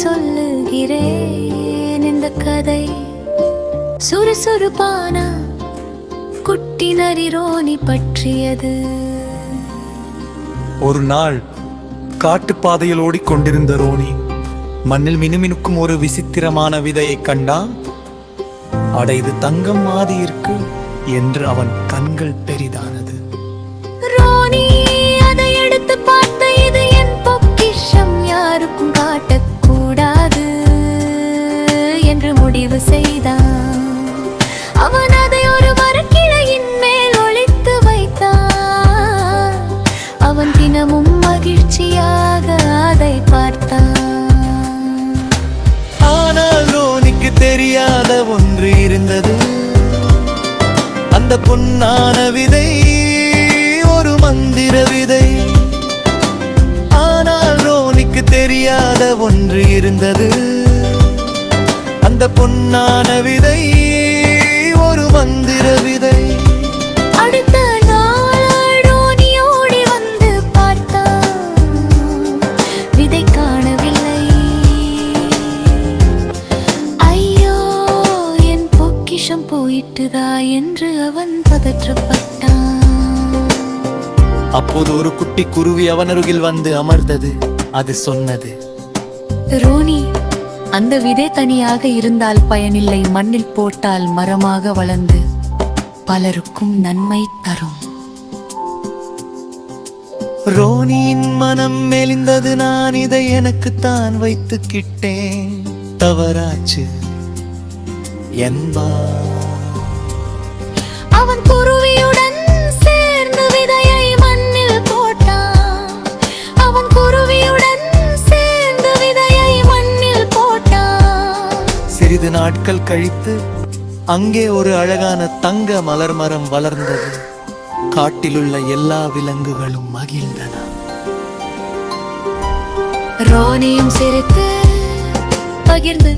சொல்லுகிறேன். இந்த கதை சுறுசுறுப்பான குட்டி நரி ரோனி பற்றியது. ஒரு நாள் காட்டுப்பாதையில் ஓடிக்கொண்டிருந்த ரோனி மண்ணில் மினுமினுக்கும் ஒரு விசித்திரமான விதையை கண்டான். அட, இது தங்கம் மாதிரி இருக்கு என்று அவன் கண்கள் பெரிதானது. ரோனி அதை எடுத்து பார்த்த, இது என் பொக்கிஷம், யாருக்கும் காட்டக்கூடாது என்று முடிவு செய்தான். அவன் அதை ஒரு மரக்கிளையின் மேல் ஒளித்து வைத்தான். அவன் தினமும் மகிழ்ச்சியாக அதை பார்த்தான். ஆனால் ரோனிக்கு தெரியாத ஒன்று இருந்தது. அந்த பொன்னான விதை ஒரு மந்திர விதை. ஆனால் ரோனிக்கு தெரியாத ஒன்று இருந்தது. அந்த பொன்னான விதை ஒரு மந்திர விதை. அடுத்த நாள் ரோனி ஓடி வந்து பார்த்தான். விதை காணவில்லை. ஐயோ, என் பொக்கிஷம் போயிட்டுதா என்று அவன் பதற்றப்பட்டான். அப்போது ஒரு குட்டி குருவி அவனருகில் வந்து அமர்ந்தது. அது சொன்னது, ரோனி, அந்த விதை தனியாக இருந்தால் பயனில்லை. மண்ணில் போட்டால் மரமாக வளர்ந்து பலருக்கும் நன்மை தரும். ரோனியின் மனம் மெலிந்தது. நான் இதை எனக்குத்தான் வைத்துக்கிட்டேன், தவறாச்சு என்பா. அவன் குருவியுடன் சேர்ந்து விதையை மண்ணில் போட்டான். அவன் குருவியுடன் சேர்ந்து விதையை மண்ணில் போட்டான். சிறிது நாட்கள் கழித்து அங்கே ஒரு அழகான தங்க மலர் மரம் வளர்ந்தது. காட்டிலுள்ள எல்லா விலங்குகளும் மகிழ்ந்தன. ரோனியும் சிரித்து பகிர்ந்து